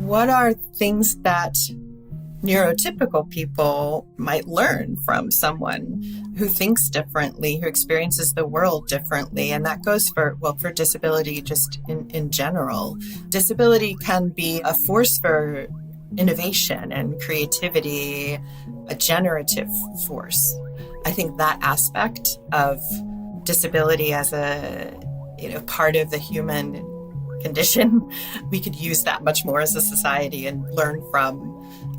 What are things that neurotypical people might learn from someone who thinks differently, who experiences the world differently? And that goes for disability just in general. Disability can be a force for innovation and creativity, a generative force. I think that aspect of disability as a part of the human condition, we could use that much more as a society and learn from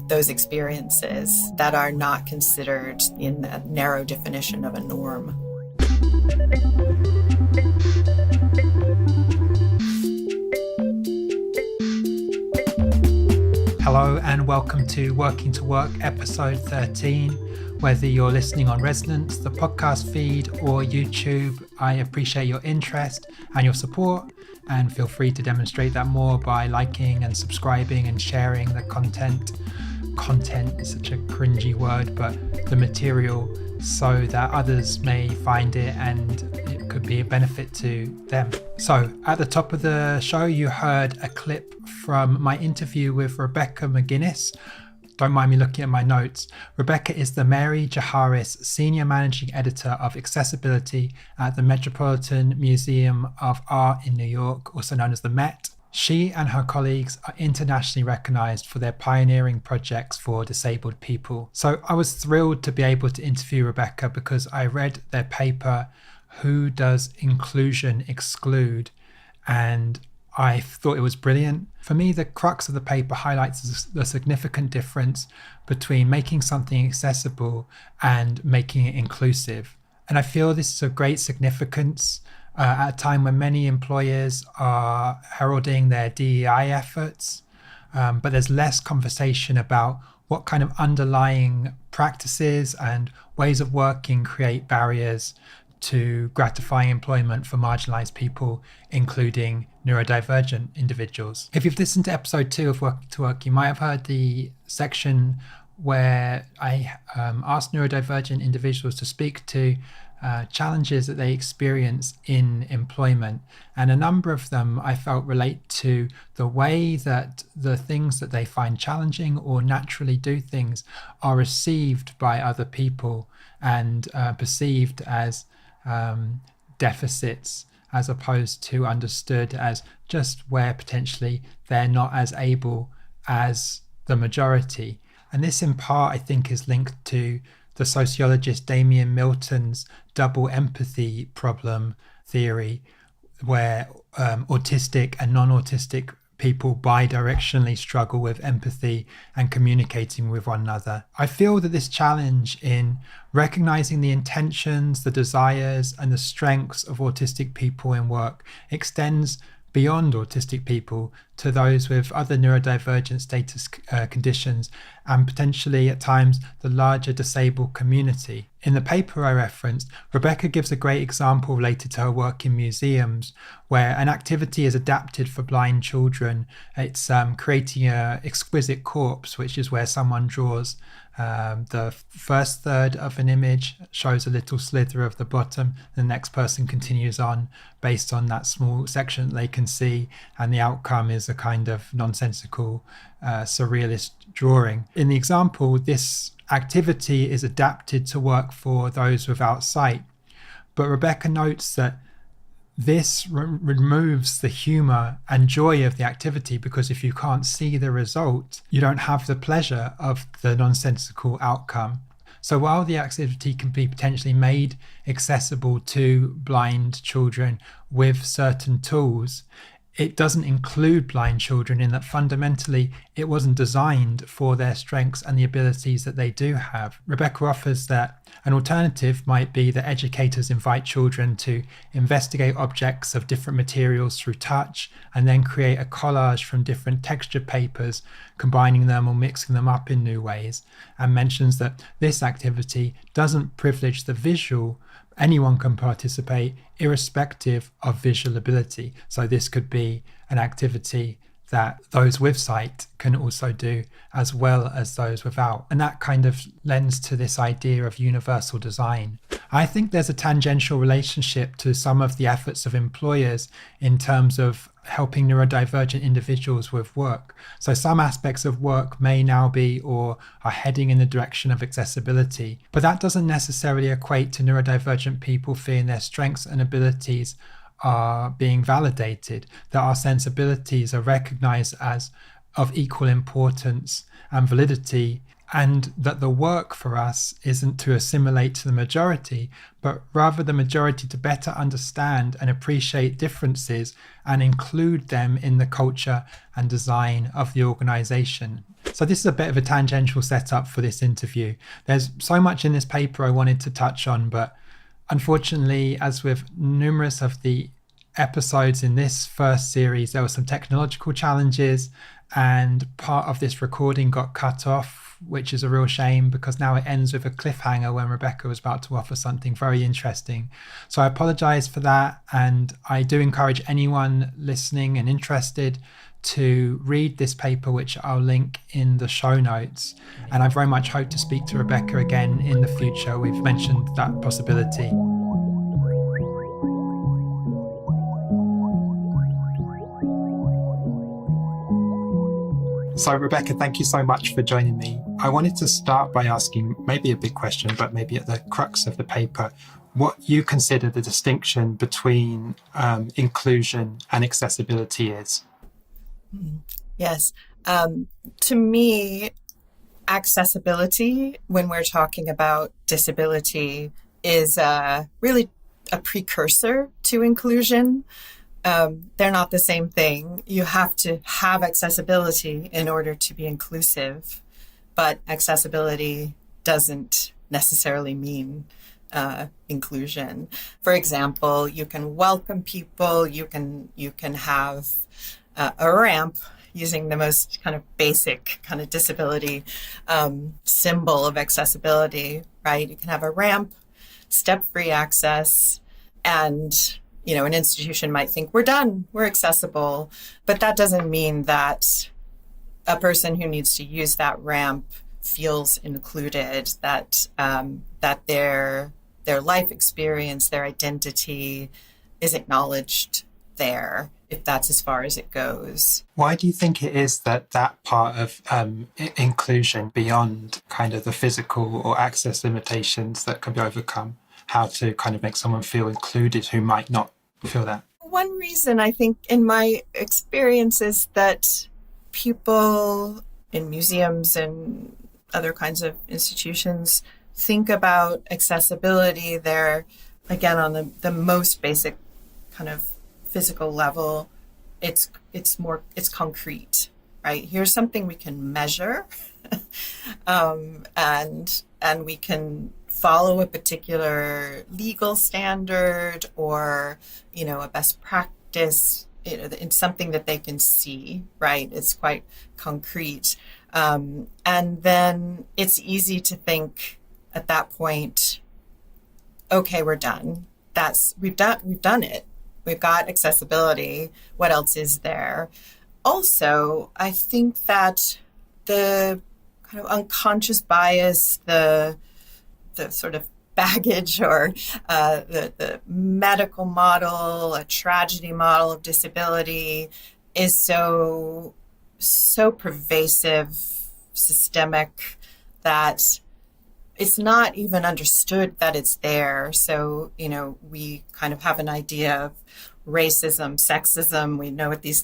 those experiences that are not considered in a narrow definition of a norm. Hello and welcome to Working to Work episode 13. Whether you're listening on Resonance, the podcast feed, or YouTube, I appreciate your interest and your support, and feel free to demonstrate that more by liking and subscribing and sharing the content. Content is such a cringy word, but the material, so that others may find it and it could be a benefit to them. So at the top of the show, you heard a clip from my interview with Rebecca McGinnis. Don't mind me looking at my notes. Rebecca is the Mary Jaharis Senior Managing Editor of Accessibility at the Metropolitan Museum of Art in New York, also known as the Met. She and her colleagues are internationally recognized for their pioneering projects for disabled people. So I was thrilled to be able to interview Rebecca because I read their paper, Who Does Inclusion Exclude? And I thought it was brilliant. For me, the crux of the paper highlights the significant difference between making something accessible and making it inclusive. And I feel this is of great significance at a time when many employers are heralding their DEI efforts, but there's less conversation about what kind of underlying practices and ways of working create barriers to gratifying employment for marginalized people, including neurodivergent individuals. If you've listened to episode 2 of Working to Work, you might have heard the section where I asked neurodivergent individuals to speak to challenges that they experience in employment. And a number of them I felt relate to the way that the things that they find challenging or naturally do things are received by other people and perceived as deficits, as opposed to understood as just where potentially they're not as able as the majority. And this in part, I think, is linked to the sociologist Damian Milton's double empathy problem theory, where autistic and non-autistic people bidirectionally struggle with empathy and communicating with one another. I feel that this challenge in recognizing the intentions, the desires, and the strengths of autistic people in work extends beyond autistic people to those with other neurodivergent status conditions, and potentially at times the larger disabled community. In the paper I referenced, Rebecca gives a great example related to her work in museums, where an activity is adapted for blind children. It's creating an exquisite corpse, which is where someone draws the first third of an image, shows a little slither of the bottom, the next person continues on based on that small section that they can see, and the outcome is a kind of nonsensical surrealist drawing. In the example, this activity is adapted to work for those without sight, but Rebecca notes that this removes the humor and joy of the activity, because if you can't see the result, you don't have the pleasure of the nonsensical outcome. So while the activity can be potentially made accessible to blind children with certain tools, it doesn't include blind children in that fundamentally it wasn't designed for their strengths and the abilities that they do have. Rebecca offers that an alternative might be that educators invite children to investigate objects of different materials through touch and then create a collage from different textured papers, combining them or mixing them up in new ways, and mentions that this activity doesn't privilege the visual. Anyone can participate irrespective of visual ability. So this could be an activity that those with sight can also do, as well as those without. And that kind of lends to this idea of universal design. I think there's a tangential relationship to some of the efforts of employers in terms of helping neurodivergent individuals with work. So some aspects of work may now be or are heading in the direction of accessibility, but that doesn't necessarily equate to neurodivergent people feeling their strengths and abilities are being validated, that our sensibilities are recognized as of equal importance and validity, and that the work for us isn't to assimilate to the majority, but rather the majority to better understand and appreciate differences and include them in the culture and design of the organization. So this is a bit of a tangential setup for this interview. There's so much in this paper I wanted to touch on, but unfortunately, as with numerous of the episodes in this first series, there were some technological challenges and part of this recording got cut off, which is a real shame because now it ends with a cliffhanger when Rebecca was about to offer something very interesting. So I apologize for that, and I do encourage anyone listening and interested to read this paper, which I'll link in the show notes. And I very much hope to speak to Rebecca again in the future. We've mentioned that possibility. So Rebecca, thank you so much for joining me. I wanted to start by asking maybe a big question, but maybe at the crux of the paper, what you consider the distinction between inclusion and accessibility is. Yes. To me, accessibility, when we're talking about disability, is really a precursor to inclusion. They're not the same thing. You have to have accessibility in order to be inclusive, but accessibility doesn't necessarily mean inclusion. For example, you can welcome people, you can have a ramp using the most kind of basic kind of disability symbol of accessibility, right? You can have a ramp, step-free access, and an institution might think we're done, we're accessible, but that doesn't mean that a person who needs to use that ramp feels included, that their life experience, their identity is acknowledged there, if that's as far as it goes. Why do you think it is that part of inclusion beyond kind of the physical or access limitations that can be overcome, how to kind of make someone feel included who might not feel that? One reason I think in my experience is that people in museums and other kinds of institutions think about accessibility there, again, on the most basic kind of physical level. It's concrete, right? Here's something we can measure and we can follow a particular legal standard or, a best practice, in something that they can see, right? It's quite concrete. And then it's easy to think at that point, okay, we're done. We've done it. We've got accessibility. What else is there? Also, I think that the kind of unconscious bias, the sort of baggage or the medical model, a tragedy model of disability is so pervasive, systemic, that it's not even understood that it's there. So, we kind of have an idea of racism, sexism. We know what these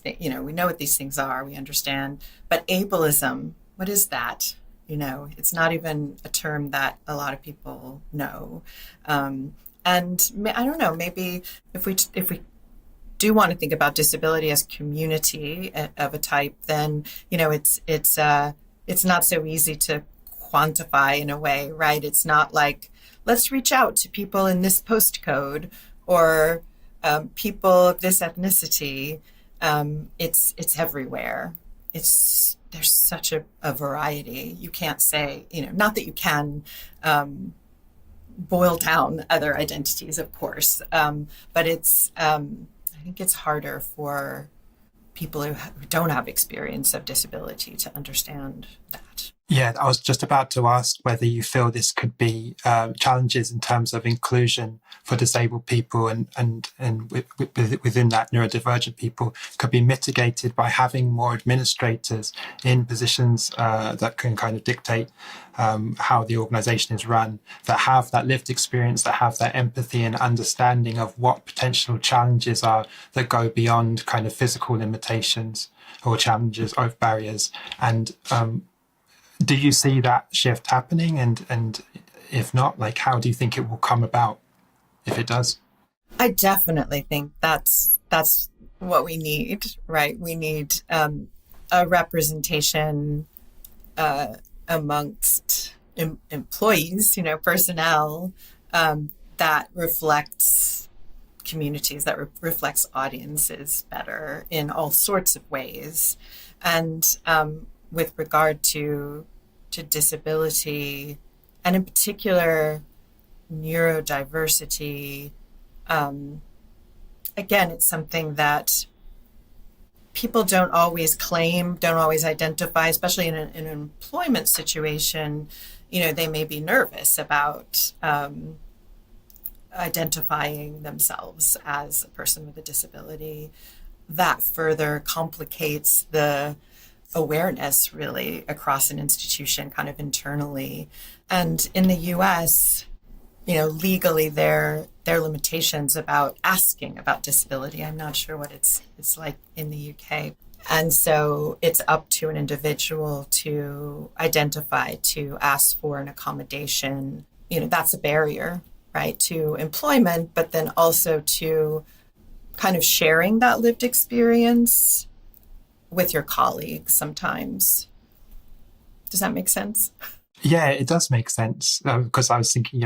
things are. We understand. But ableism, what is that? It's not even a term that a lot of people know. And I don't know, maybe if we do want to think about disability as community of a type, then, it's not so easy to quantify in a way, right? It's not like, let's reach out to people in this postcode or people of this ethnicity. It's everywhere. There's such a variety. You can't say, not that you can boil down other identities, of course, but I think it's harder for people who don't have experience of disability to understand that. that. Yeah, I was just about to ask whether you feel this could be challenges in terms of inclusion for disabled people and within that neurodivergent people could be mitigated by having more administrators in positions that can kind of dictate how the organization is run, that have that lived experience, that have that empathy and understanding of what potential challenges are that go beyond kind of physical limitations or challenges or barriers. And do you see that shift happening? And if not, like, how do you think it will come about if it does? I definitely think that's what we need, right? We need a representation amongst employees, personnel that reflects communities, that reflects audiences better in all sorts of ways. And with regard to disability, and in particular neurodiversity, again, it's something that people don't always claim, don't always identify, especially in an employment situation. They may be nervous about identifying themselves as a person with a disability. That further complicates the awareness really across an institution, kind of internally. And in the US, legally there are limitations about asking about disability. I'm not sure what it's like in the UK. And so it's up to an individual to identify, to ask for an accommodation. That's a barrier, right, to employment, but then also to kind of sharing that lived experience with your colleagues sometimes. Does that make sense? Yeah, it does make sense, because I was thinking,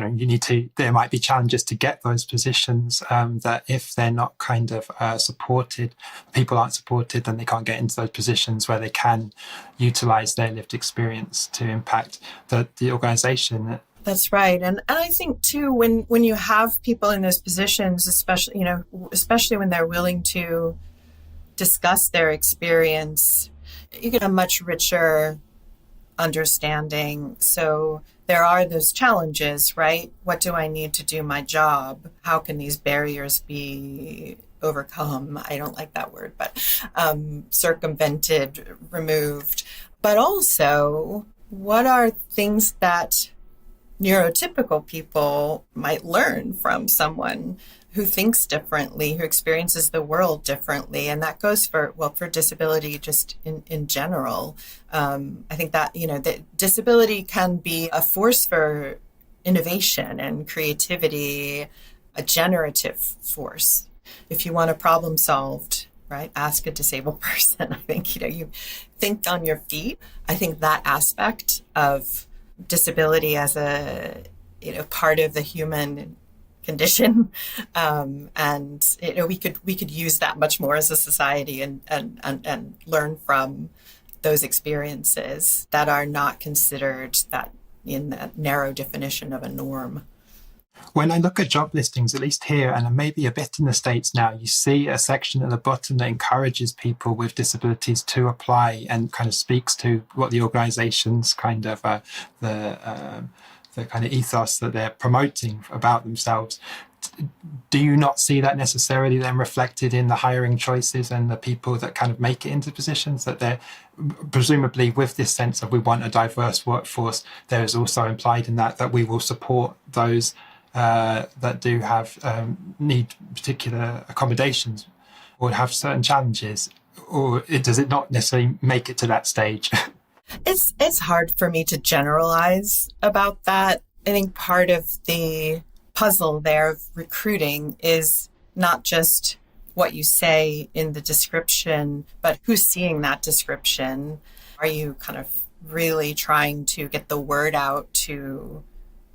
there might be challenges to get those positions, that if they're not kind of supported, people aren't supported, then they can't get into those positions where they can utilize their lived experience to impact the organization. That's right. And I think too, when you have people in those positions, especially when they're willing to discuss their experience, you get a much richer understanding. So there are those challenges, right? What do I need to do my job? How can these barriers be overcome? I don't like that word, but circumvented, removed. But also, what are things that neurotypical people might learn from someone who thinks differently, who experiences the world differently? And that goes for disability just in general. I think that, that disability can be a force for innovation and creativity, a generative force. If you want a problem solved, right, ask a disabled person. I think, you think on your feet. I think that aspect of disability as a part of the human condition, and we could use that much more as a society and learn from those experiences that are not considered that in that narrow definition of a norm. When I look at job listings, at least here and maybe a bit in the States now, you see a section at the bottom that encourages people with disabilities to apply and kind of speaks to what the organization's kind of the kind of ethos that they're promoting about themselves. Do you not see that necessarily then reflected in the hiring choices and the people that kind of make it into positions, that they're presumably with this sense of we want a diverse workforce, there is also implied in that we will support those that do have need particular accommodations or have certain challenges? Or does it not necessarily make it to that stage? It's hard for me to generalize about that. I think part of the puzzle there of recruiting is not just what you say in the description, but who's seeing that description. Are you kind of really trying to get the word out to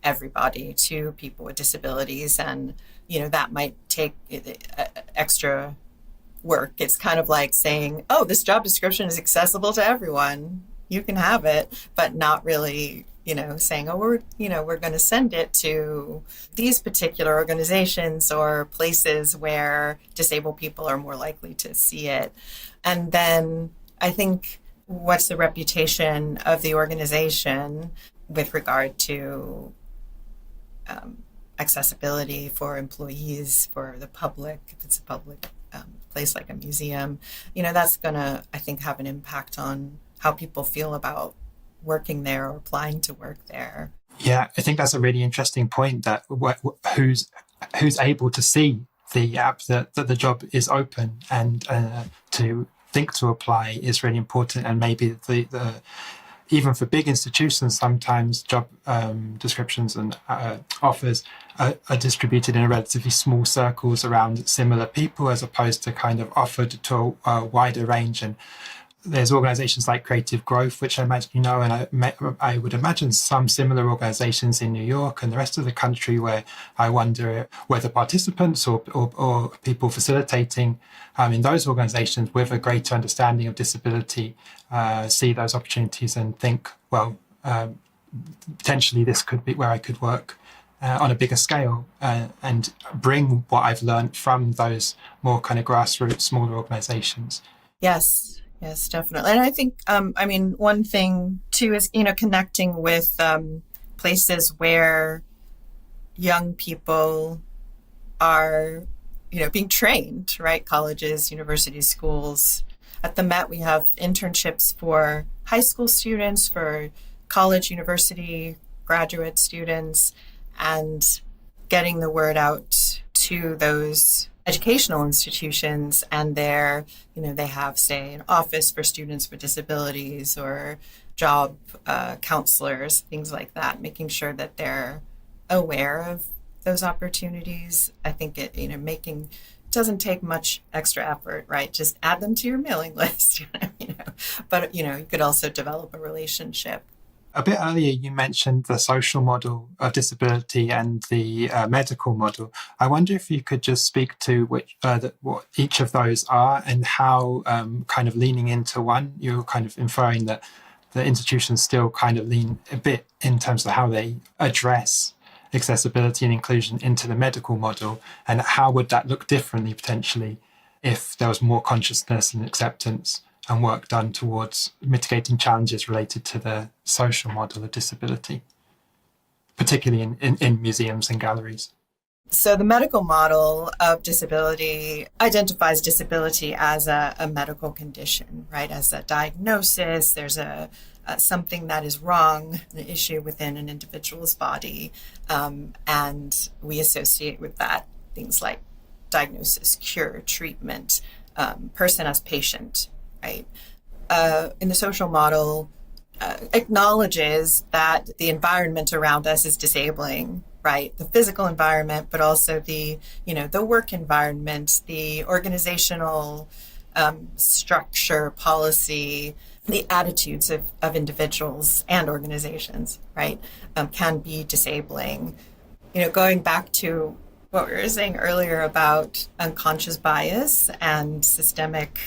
everybody, to people with disabilities? And, that might take extra work. It's kind of like saying, oh, this job description is accessible to everyone. You can have it, but not really, saying, oh, we're going to send it to these particular organizations or places where disabled people are more likely to see it. And then I think what's the reputation of the organization with regard to accessibility for employees, for the public, if it's a public place like a museum. That's going to, I think, have an impact on how people feel about working there or applying to work there. Yeah, I think that's a really interesting point, that who's able to see the app, that the job is open, and to think to apply is really important. And maybe the even for big institutions, sometimes job descriptions and offers are distributed in relatively small circles around similar people, as opposed to kind of offered to a wider range. And there's organizations like Creative Growth, which I imagine and I would imagine some similar organizations in New York and the rest of the country, where I wonder whether participants or people facilitating in those organizations with a greater understanding of disability see those opportunities and think, well, potentially this could be where I could work on a bigger scale, and bring what I've learned from those more kind of grassroots, smaller organizations. Yes, definitely. And I think, one thing too is, connecting with places where young people are, being trained, right? Colleges, universities, schools. At the Met, we have internships for high school students, for college, university, graduate students, and getting the word out to those educational institutions, and they have, say, an office for students with disabilities or job counselors, things like that, making sure that they're aware of those opportunities. I think it doesn't take much extra effort, right? Just add them to your mailing list, but you could also develop a relationship. A bit earlier, you mentioned the social model of disability and the medical model. I wonder if you could just speak to what each of those are, and how kind of leaning into one, you're kind of inferring that the institutions still kind of lean a bit in terms of how they address accessibility and inclusion into the medical model, and how would that look differently potentially if there was more consciousness and acceptance and work done towards mitigating challenges related to the social model of disability, particularly in museums and galleries. So the medical model of disability identifies disability as a medical condition, right? As a diagnosis, there's something that is wrong, an issue within an individual's body, and we associate with that things like diagnosis, cure, treatment, person as patient, right? In the social model, acknowledges that the environment around us is disabling, right? The physical environment, but also the work environment, the organizational structure, policy, the attitudes of individuals and organizations, right, can be disabling. Going back to what we were saying earlier about unconscious bias and systemic,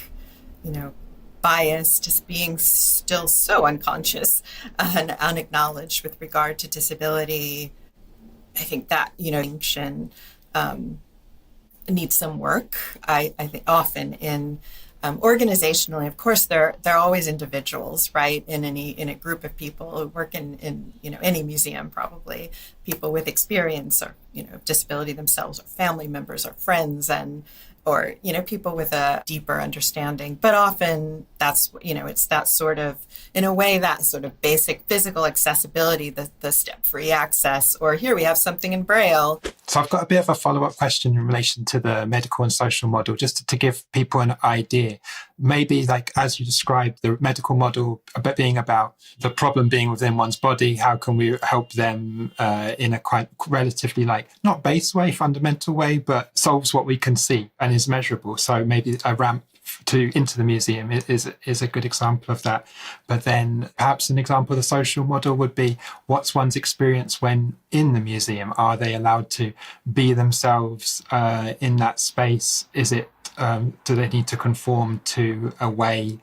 bias just being still so unconscious and unacknowledged with regard to disability. I think that, needs some work. I think often in organizationally, of course, they're always individuals, right? In a group of people who work in any museum, probably people with experience or disability themselves, or family members, or friends, or people with a deeper understanding. But often that's it's that sort of, in a way, that sort of basic physical accessibility, the step-free access, or here we have something in Braille. So I've got a bit of a follow-up question in relation to the medical and social model, just to give people an idea. Maybe, like, as you described, the medical model being about the problem being within one's body, how can we help them in a quite relatively, not base way, fundamental way, but solves what we can see and is measurable. So maybe a ramp into the museum is a good example of that. But then perhaps an example of the social model would be, what's one's experience when in the museum? Are they allowed to be themselves in that space? Is it do they need to conform to a way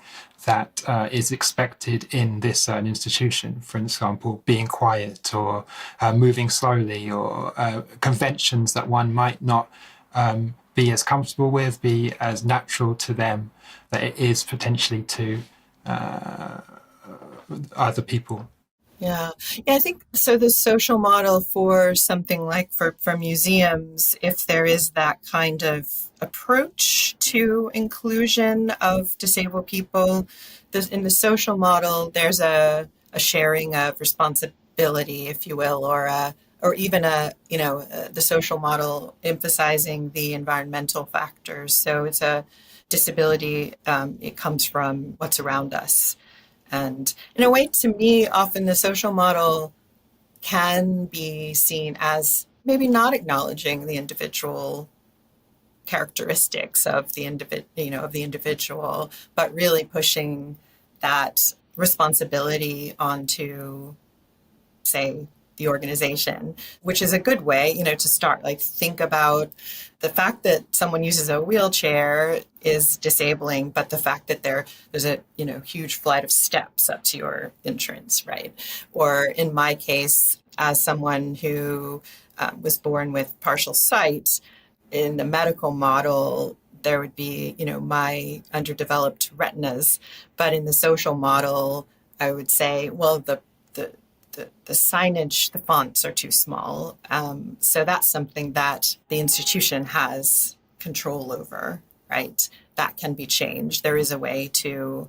that is expected in this certain institution? For example, being quiet, or moving slowly, or conventions that one might not be as comfortable with, be as natural to them, that it is potentially to uh, other people. Yeah. Yeah, I think so. The social model for something like for museums, if there is that kind of approach to inclusion of disabled people, in the social model, there's a sharing of responsibility, if you will, or even the social model emphasizing the environmental factors. So it's a disability, it comes from what's around us. And in a way, to me, often the social model can be seen as maybe not acknowledging the individual characteristics of the individual, but really pushing that responsibility onto, say, the organization, which is a good way, to start. Like, think about the fact that someone uses a wheelchair is disabling, but the fact that there's a huge flight of steps up to your entrance, right? Or in my case, as someone who was born with partial sight, in the medical model, there would be, my underdeveloped retinas, but in the social model, I would say, well, the signage, the fonts are too small. So that's something that the institution has control over, right? That can be changed. There is a way to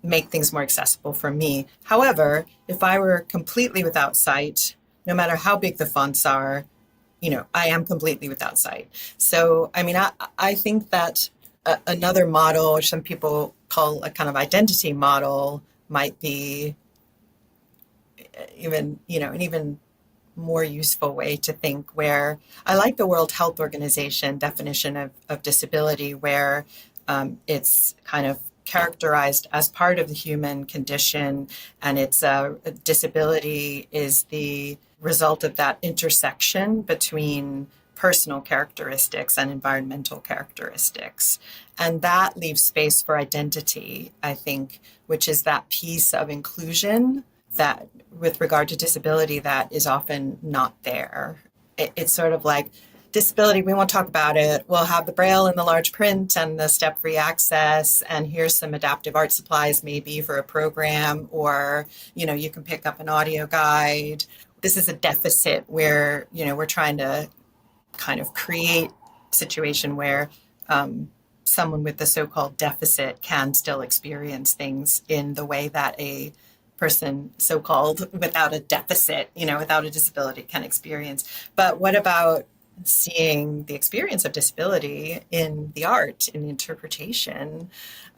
make things more accessible for me. However, if I were completely without sight, no matter how big the fonts are, I am completely without sight. So, I mean, I think that another model, which some people call a kind of identity model, might be an even more useful way to think, where I like the World Health Organization definition of disability, where it's kind of characterized as part of the human condition, and it's a disability is the result of that intersection between personal characteristics and environmental characteristics. And that leaves space for identity, I think, which is that piece of inclusion that, with regard to disability, that is often not there. It's sort of like disability, we won't talk about it. We'll have the braille and the large print and the step-free access, and here's some adaptive art supplies maybe for a program, or, you can pick up an audio guide. This is a deficit where, we're trying to kind of create a situation where someone with the so-called deficit can still experience things in the way that a person so-called without a deficit, without a disability can experience. But what about seeing the experience of disability in the art, in the interpretation,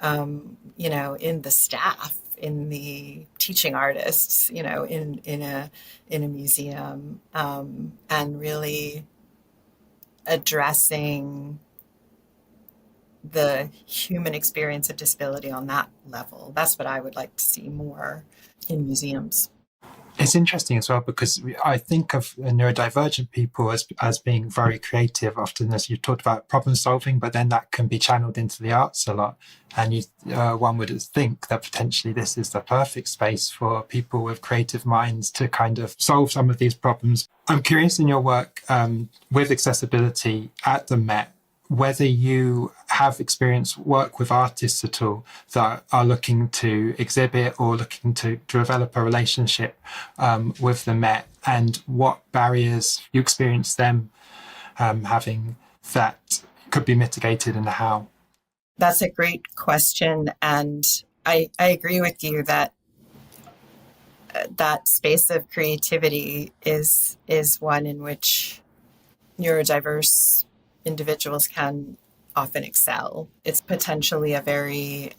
in the staff, in the teaching artists, in a museum, and really addressing the human experience of disability on that level. That's what I would like to see more in museums. It's interesting as well, because I think of neurodivergent people as being very creative, often, as you talked about, problem solving, but then that can be channeled into the arts a lot. And one would think that potentially this is the perfect space for people with creative minds to kind of solve some of these problems. I'm curious, in your work with accessibility at the Met, whether you have work with artists at all that are looking to exhibit or looking to develop a relationship with the Met, and what barriers you experience them having that could be mitigated, and how. That's a great question. And I agree with you that that space of creativity is one in which neurodiverse individuals can often excel. It's potentially a very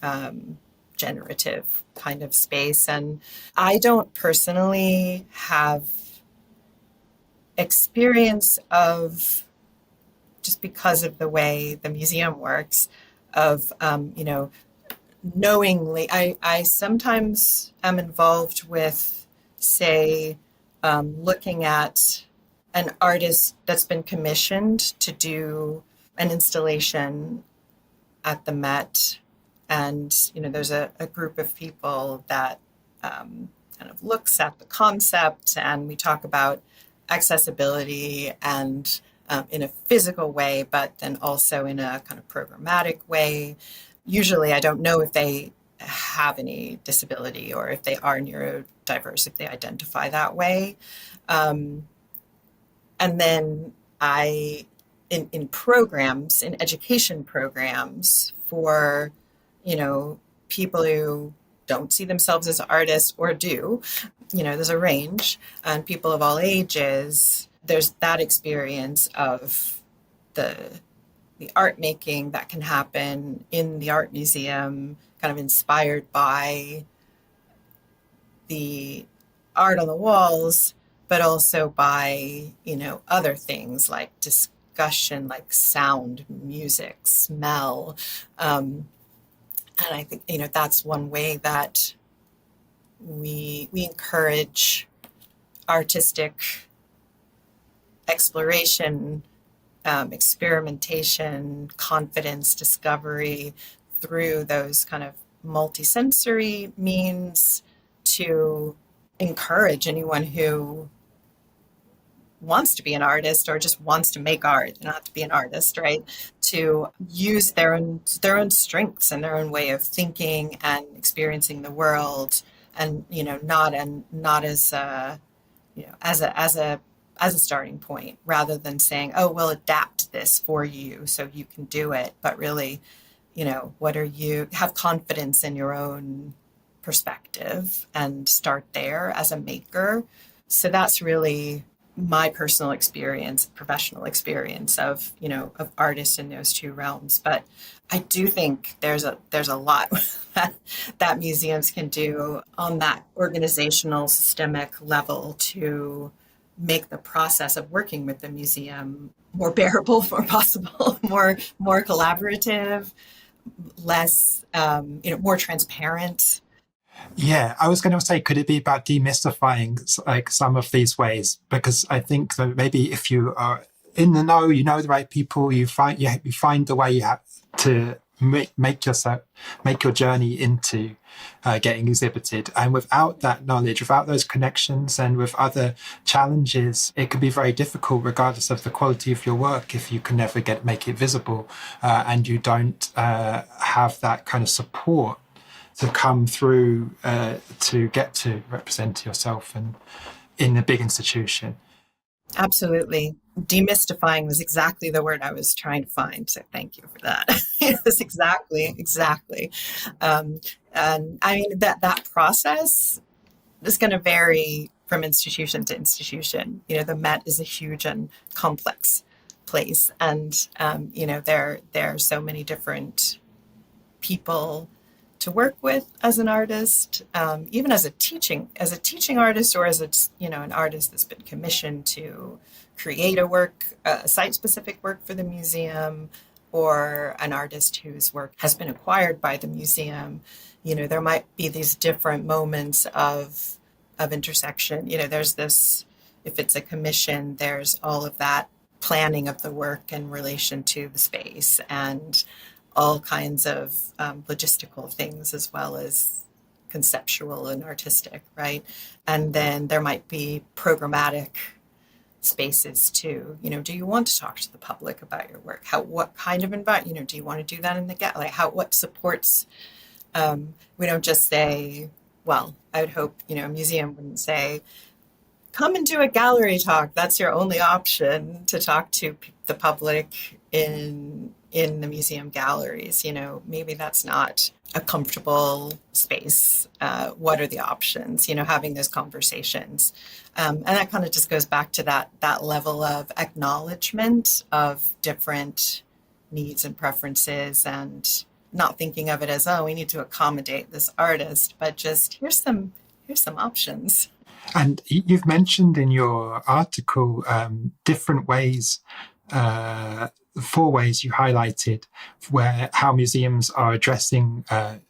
generative kind of space. And I don't personally have experience of, just because of the way the museum works, of, knowingly, I sometimes am involved with, say, looking at an artist that's been commissioned to do an installation at the Met. And, there's a group of people that kind of looks at the concept, and we talk about accessibility and in a physical way, but then also in a kind of programmatic way. Usually I don't know if they have any disability or if they are neurodiverse, if they identify that way. Um, and then I, in programs, in education programs for, you know, people who don't see themselves as artists or do, there's a range, and people of all ages, there's that experience of the the art making that can happen in the art museum, kind of inspired by the art on the walls, but also by, other things like discussion, like sound, music, smell. Um, and I think, that's one way that we encourage artistic exploration, experimentation, confidence, discovery through those kind of multisensory means to encourage anyone who wants to be an artist or just wants to make art, not to be an artist, right? To use their own strengths and their own way of thinking and experiencing the world, and not as as a starting point, rather than saying, oh, we'll adapt this for you so you can do it, but really, what are you, have confidence in your own perspective and start there as a maker. So that's really my personal experience, professional experience of artists in those two realms. But I do think there's a lot that museums can do on that organizational, systemic level to make the process of working with the museum more bearable, more possible, more collaborative, less more transparent. Yeah, I was going to say, could it be about demystifying like some of these ways? Because I think that maybe if you are in the know, you know the right people, you find the way you have to make your journey into getting exhibited. And without that knowledge, without those connections, and with other challenges, it can be very difficult, regardless of the quality of your work, if you can never make it visible, and you don't have that kind of support to come through to get to represent yourself and in a big institution. Absolutely. Demystifying was exactly the word I was trying to find. So thank you for that. It was exactly. Um, and I mean, that process is going to vary from institution to institution. The Met is a huge and complex place. And, there are so many different people to work with as an artist, even as a teaching artist, or as an artist that's been commissioned to create a site specific work for the museum, or an artist whose work has been acquired by the museum. There might be these different moments of intersection. There's this, if it's a commission, there's all of that planning of the work in relation to the space, and all kinds of logistical things, as well as conceptual and artistic, right? And then there might be programmatic spaces too. Do you want to talk to the public about your work? What kind of environment? Do you want to do that in the what supports? We don't just say, well, I would hope a museum wouldn't say, come and do a gallery talk. That's your only option to talk to the public in the museum galleries. Maybe that's not a comfortable space. What are the options? Having those conversations, and that kind of just goes back to that level of acknowledgement of different needs and preferences, and not thinking of it as, oh, we need to accommodate this artist, but just here's some options. And you've mentioned in your article different ways, 4 ways you highlighted, where how museums are addressing, I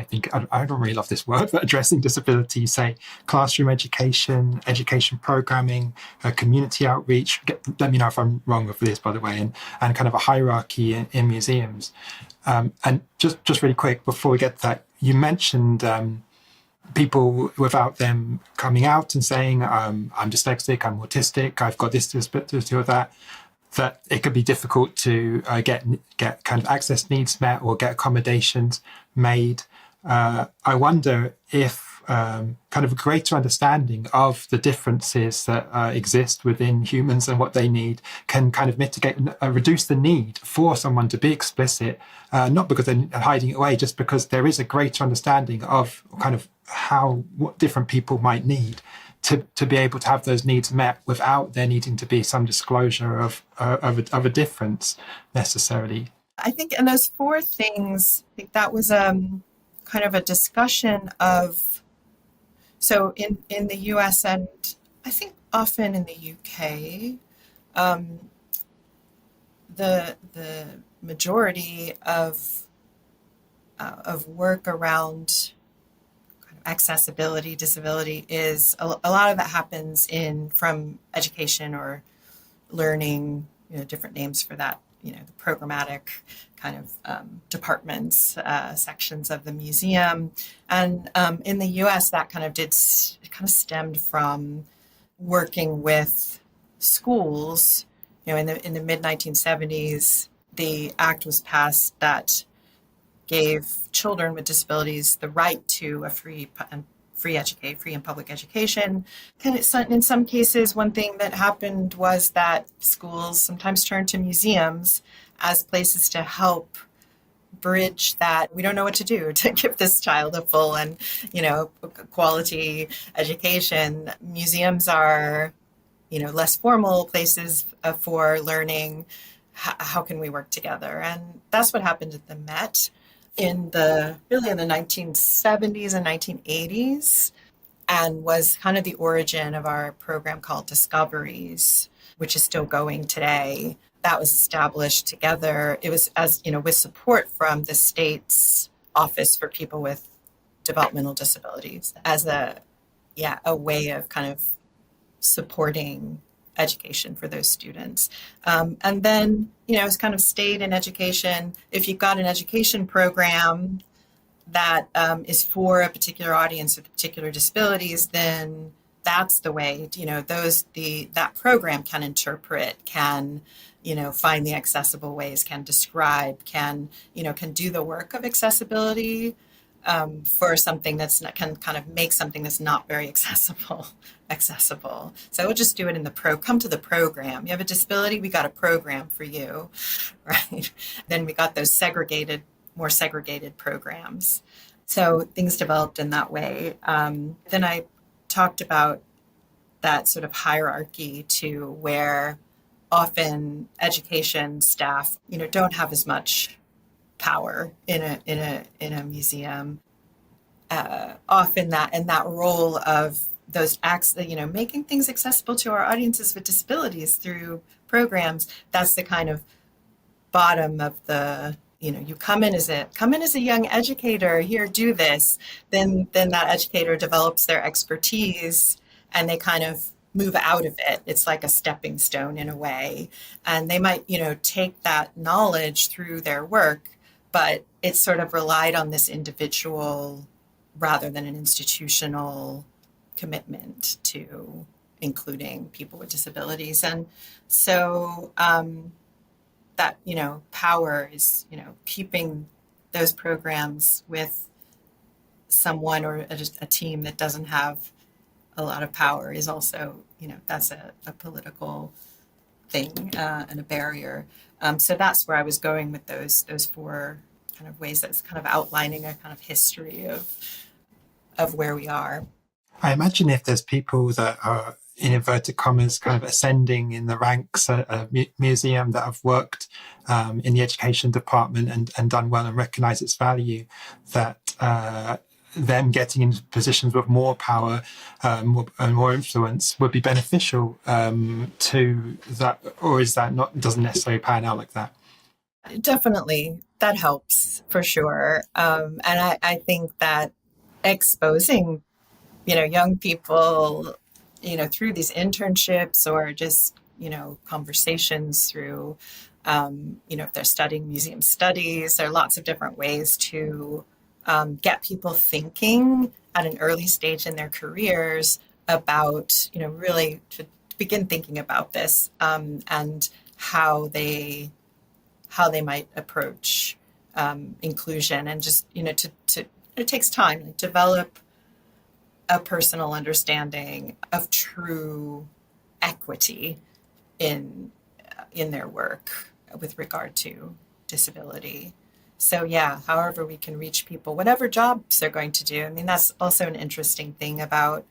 think, I don't really love this word, but addressing disability, say classroom education, education programming, community outreach. Let me know if I'm wrong with this, by the way, and kind of a hierarchy in museums. And just really quick, before we get to that, you mentioned people without them coming out and saying, I'm dyslexic, I'm autistic, I've got this disability or that it could be difficult to get kind of access needs met or get accommodations made. I wonder if kind of a greater understanding of the differences that exist within humans and what they need can kind of mitigate, reduce the need for someone to be explicit, not because they're hiding it away, just because there is a greater understanding of kind of what different people might need to be able to have those needs met without there needing to be some disclosure of a difference necessarily. I think, and those four things, I think that was kind of a discussion of, so in the US and I think often in the UK, um, the majority of work around kind of accessibility, disability is a lot of that happens in from education or learning, different names for that, the programmatic kind of departments, sections of the museum. And in the US, that kind of stemmed from working with schools. In the mid 1970s, the act was passed that gave children with disabilities the right to a free and public education. And in some cases, one thing that happened was that schools sometimes turned to museums as places to help bridge that we don't know what to do to give this child a full and quality education. Museums are less formal places for learning. How can we work together? And that's what happened at the Met in the 1970s and 1980s, and was kind of the origin of our program called Discoveries, which is still going today. That was established together. It was with support from the state's Office for People with Developmental Disabilities as a way of kind of supporting education for those students. And then, it's kind of stayed in education. If you've got an education program that is for a particular audience with particular disabilities, then that's the way, that program can interpret, can, find the accessible ways, can describe, can do the work of accessibility for something that's not, can kind of make something that's not very accessible. So we'll just do it in come to the program. You have a disability, we got a program for you, right? Then we got those more segregated programs. So things developed in that way. Then I talked about that sort of hierarchy to where often education staff, don't have as much power in a museum. Often that role of those acts, making things accessible to our audiences with disabilities through programs, that's the kind of bottom of the, you come in as a young educator, here, do this. Then that educator develops their expertise and they kind of move out of it. It's like a stepping stone in a way. And they might, take that knowledge through their work, but it's sort of relied on this individual rather than an institutional commitment to including people with disabilities. And so that, power is, keeping those programs with someone or a team that doesn't have a lot of power is also, that's a political thing and a barrier. So that's where I was going with those four kind of ways. That's kind of outlining a kind of history of where we are. I imagine if there's people that are, in inverted commas, kind of ascending in the ranks at a museum that have worked in the education department and done well and recognise its value, that them getting into positions with more power and more influence would be beneficial to that, or is that not, doesn't necessarily pan out like that? Definitely, that helps for sure. And I think that exposing, young people, through these internships or just, conversations through, if they're studying museum studies, there are lots of different ways to get people thinking at an early stage in their careers about, really to begin thinking about this and how they might approach inclusion and just, to It takes time to develop a personal understanding of true equity in their work with regard to disability. So yeah, however we can reach people, whatever jobs they're going to do. I mean, that's also an interesting thing about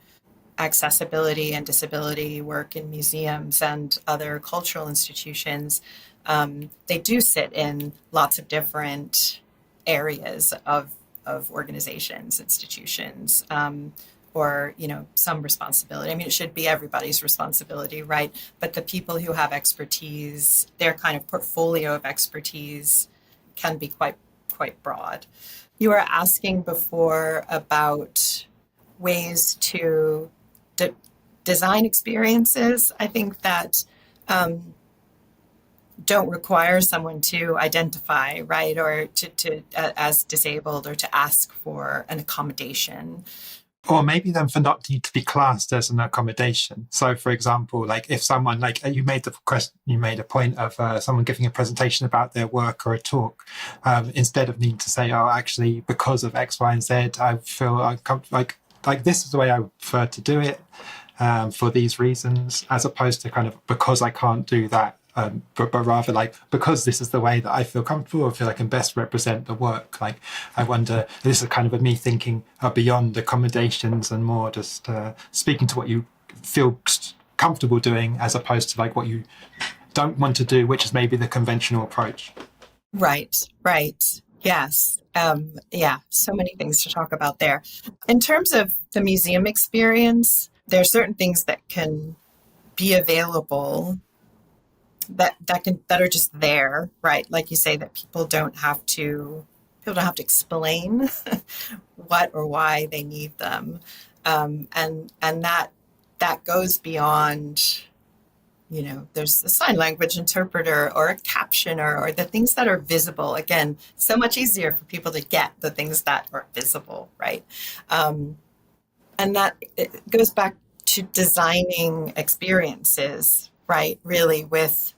accessibility and disability work in museums and other cultural institutions. They do sit in lots of different areas of organizations, institutions, or some responsibility. I mean, it should be everybody's responsibility, right? But the people who have expertise, their kind of portfolio of expertise can be quite broad. You were asking before about ways to design experiences, I think, that don't require someone to identify, right, or to as disabled, or to ask for an accommodation. Or maybe then for not need to be classed as an accommodation. So, for example, like if someone, like you made a point of someone giving a presentation about their work or a talk, instead of needing to say, oh, actually, because of X, Y, and Z, I feel like this is the way I prefer to do it for these reasons, as opposed to kind of because I can't do that. But rather like, because this is the way that I feel comfortable, I feel I can best represent the work. Like, I wonder, this is kind of me thinking beyond accommodations and more just speaking to what you feel comfortable doing, as opposed to like what you don't want to do, which is maybe the conventional approach. Right. Yes. Yeah, so many things to talk about there. In terms of the museum experience, there are certain things that can be available that are just there, right? Like you say, that people don't have to explain what or why they need them, and that goes beyond, there's a sign language interpreter or a captioner, or the things that are visible. Again, so much easier for people to get the things that are visible, right? And that it goes back to designing experiences, right? Really, with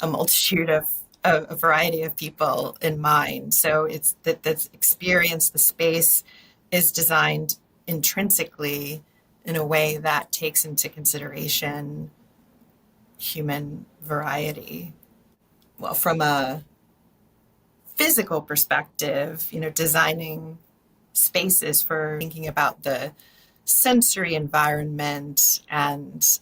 a multitude of a variety of people in mind. So it's that the experience, the space, is designed intrinsically in a way that takes into consideration human variety. Well, from a physical perspective, designing spaces for thinking about the sensory environment and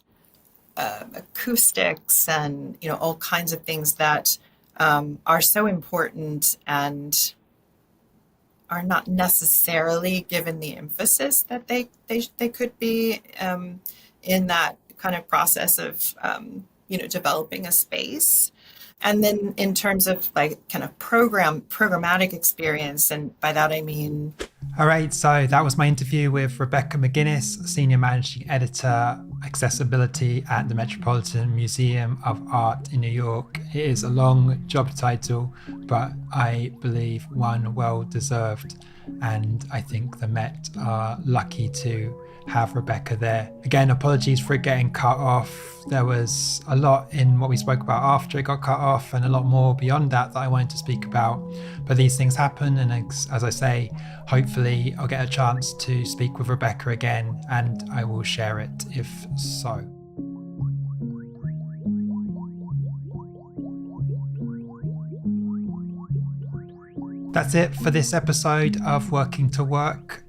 acoustics and all kinds of things that are so important and are not necessarily given the emphasis that they could be in that kind of process of developing a space. And then in terms of like kind of programmatic experience, and by that I mean. All right, so that was my interview with Rebecca McGinnis, Senior Managing Editor, Accessibility at the Metropolitan Museum of Art in New York. It is a long job title, but I believe one well deserved. And I think the Met are lucky to have Rebecca there. Again, apologies for it getting cut off. There was a lot in what we spoke about after it got cut off, and a lot more beyond that I wanted to speak about. But these things happen, and as I say, hopefully I'll get a chance to speak with Rebecca again, and I will share it if so. That's it for this episode of Working to Work.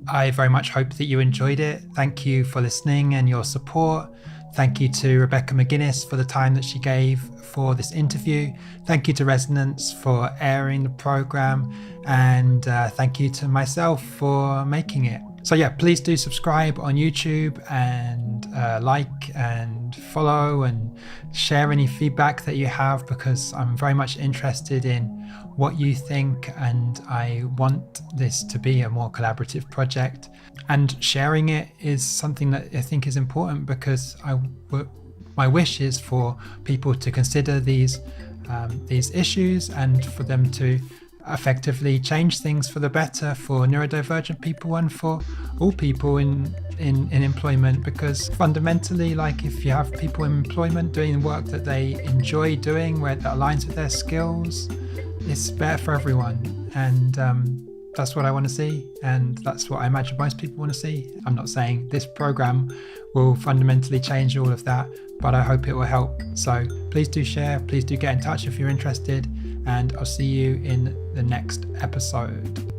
I very much hope that you enjoyed it. Thank you for listening and your support. Thank you to Rebecca McGinnis for the time that she gave for this interview. Thank you to Resonance for airing the program. And thank you to myself for making it. So yeah, please do subscribe on YouTube and like and follow and share any feedback that you have, because I'm very much interested in what you think, and I want this to be a more collaborative project. And sharing it is something that I think is important, because my wish is for people to consider these issues, and for them to effectively change things for the better for neurodivergent people and for all people in employment. Because fundamentally, like, if you have people in employment doing work that they enjoy doing, where that aligns with their skills, it's better for everyone. And that's what I want to see, and that's what I imagine most people want to see. I'm not saying this program will fundamentally change all of that, but I hope it will help. So please do share, please do get in touch if you're interested, and I'll see you in the next episode.